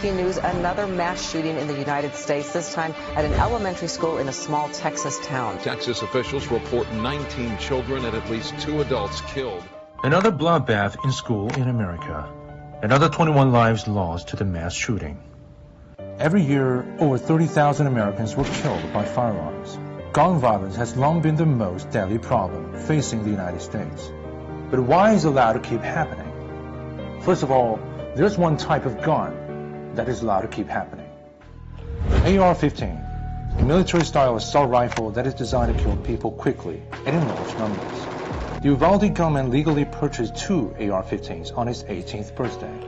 13 News, another mass shooting in the United States, this time at an elementary school in a small Texas town. Texas officials report 19 children and at least 2 adults killed. Another bloodbath in school in America. Another 21 lives lost to the mass shooting. Every year, over 30,000 Americans were killed by firearms. Gun violence has long been the most deadly problem facing the United States. But why is it allowed to keep happening? First of all, there's one type of gun that is allowed to keep happening. AR-15, a military-style assault rifle that is designed to kill people quickly and in large numbers. The Uvalde gunman legally purchased 2 AR-15s on his 18th birthday,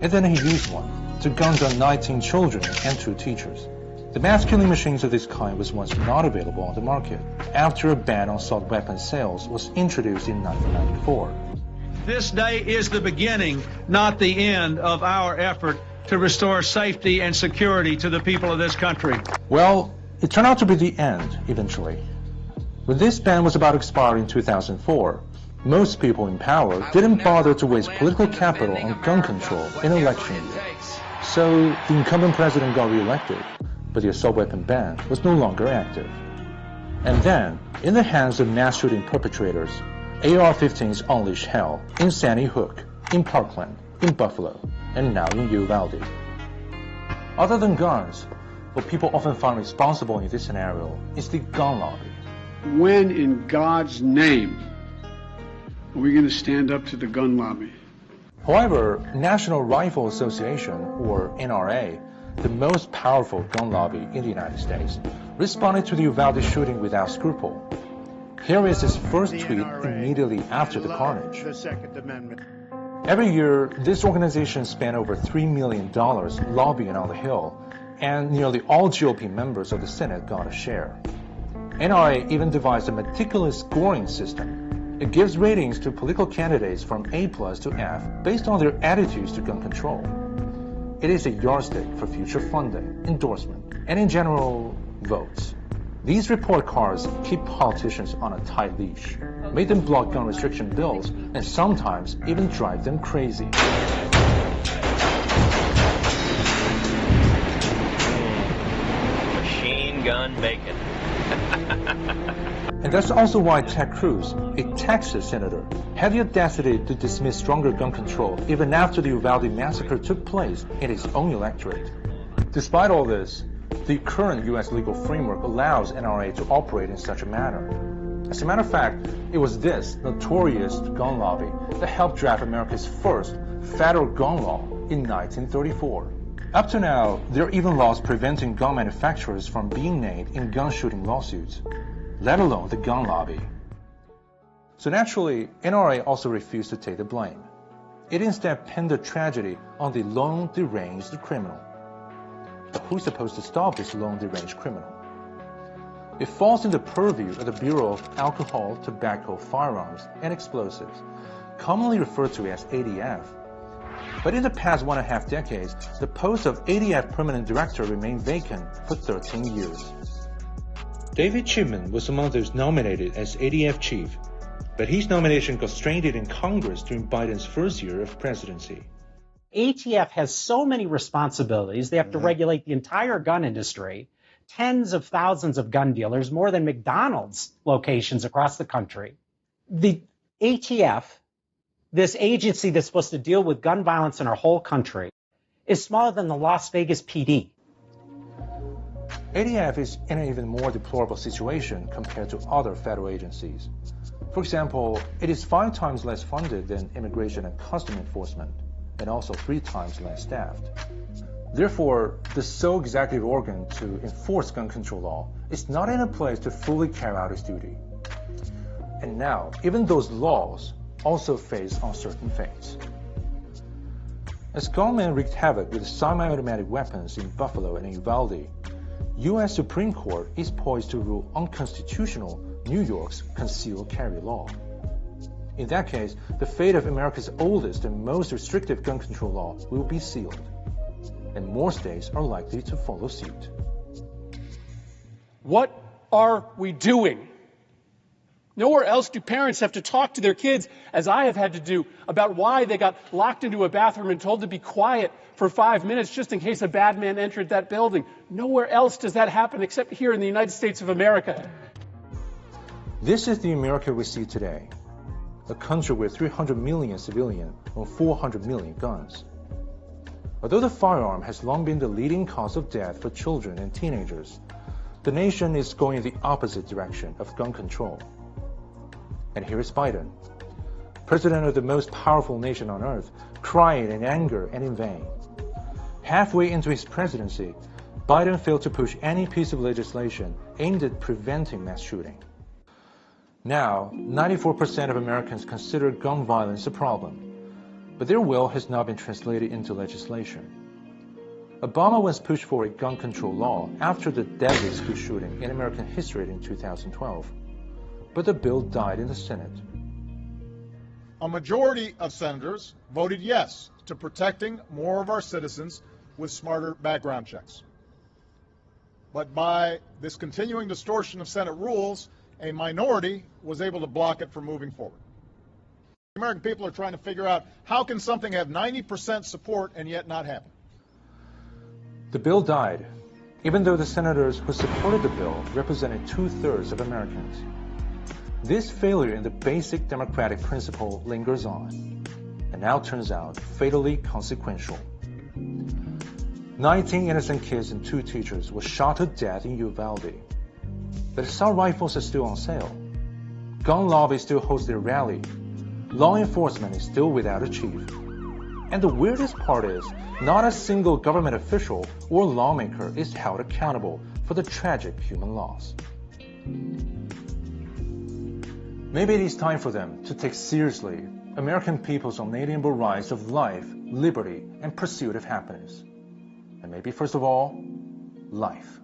and then he used one to gun down 19 children and 2 teachers. The mass-killing machines of this kind was once not available on the market after a ban on assault weapon sales was introduced in 1994. This day is the beginning, not the end, of our effort to restore safety and security to the people of this country. Well, it turned out to be the end, eventually. When this ban was about to expire in 2004, most people in power didn't bother to waste political capital on gun control in an election year. So the incumbent president got re-elected, but the assault weapon ban was no longer active. And then, in the hands of mass shooting perpetrators, AR-15s unleashed hell in Sandy Hook, in Parkland, in Buffalo, and now in Uvalde. Other than guns, what people often find responsible in this scenario is the gun lobby. When in God's name are we going to stand up to the gun lobby? However, National Rifle Association, or NRA, the most powerful gun lobby in the United States, responded to the Uvalde shooting without scruple. Here is his first tweet immediately after the carnage. Every year, this organization spent over $3 million lobbying on the Hill, and nearly all GOP members of the Senate got a share. NRA even devised a meticulous scoring system. It gives ratings to political candidates from A+ to F based on their attitudes to gun control. It is a yardstick for future funding, endorsement, and in general, votes. These report cards keep politicians on a tight leash, make them block gun restriction bills, and sometimes even drive them crazy. Machine gun bacon. And that's also why Ted Cruz, a Texas senator, had the audacity to dismiss stronger gun control even after the Uvalde massacre took place in his own electorate. Despite all this, the current U.S. legal framework allows NRA to operate in such a manner. As a matter of fact, it was this notorious gun lobby that helped draft America's first federal gun law in 1934. Up to now, there are even laws preventing gun manufacturers from being named in gun shooting lawsuits, let alone the gun lobby. So naturally, NRA also refused to take the blame. It instead pinned the tragedy on the lone deranged criminal. But who's supposed to stop this lone deranged criminal? It falls in the purview of the Bureau of Alcohol, Tobacco, Firearms, and Explosives, commonly referred to as ADF. But in the past 1.5 decades, the post of ADF Permanent Director remained vacant for 13 years. David Chipman was among those nominated as ADF Chief, but his nomination got stranded in Congress during Biden's first year of presidency. ATF has so many responsibilities. They have to regulate the entire gun industry, tens of thousands of gun dealers, more than McDonald's locations across the country. The ATF, this agency that's supposed to deal with gun violence in our whole country, is smaller than the Las Vegas PD. ADF is in an even more deplorable situation compared to other federal agencies. For example, it is 5 times less funded than Immigration and Customs Enforcement, and also 3 times less staffed. Therefore, the sole executive organ to enforce gun control law is not in a place to fully carry out its duty. And now, even those laws also face uncertain fates. As gunmen wreaked havoc with semi-automatic weapons in Buffalo and in Uvalde, U.S. Supreme Court is poised to rule unconstitutional New York's concealed carry law. In that case, the fate of America's oldest and most restrictive gun control law will be sealed, and more states are likely to follow suit. What are we doing? Nowhere else do parents have to talk to their kids, as I have had to do, about why they got locked into a bathroom and told to be quiet for 5 minutes just in case a bad man entered that building. Nowhere else does that happen except here in the United States of America. This is the America we see today, a country with 300 million civilians and 400 million guns. Although the firearm has long been the leading cause of death for children and teenagers, the nation is going in the opposite direction of gun control. And here is Biden, president of the most powerful nation on earth, crying in anger and in vain. Halfway into his presidency, Biden failed to push any piece of legislation aimed at preventing mass shooting. Now, 94% of Americans consider gun violence a problem, but their will has not been translated into legislation. Obama once pushed for a gun control law after the deadliest school shooting in American history in 2012. But the bill died in the Senate. A majority of senators voted yes to protecting more of our citizens with smarter background checks. But by this continuing distortion of Senate rules, a minority was able to block it from moving forward. The American people are trying to figure out how can something have 90% support and yet not happen. The bill died, even though the senators who supported the bill represented 2/3 of Americans. This failure in the basic democratic principle lingers on, and now turns out fatally consequential. 19 innocent kids and 2 teachers were shot to death in Uvalde. But assault rifles are still on sale. Gun lobby still hosts their rally. Law enforcement is still without a chief. And the weirdest part is, not a single government official or lawmaker is held accountable for the tragic human loss. Maybe it is time for them to take seriously American people's unalienable rights of life, liberty, and pursuit of happiness. And maybe first of all, life.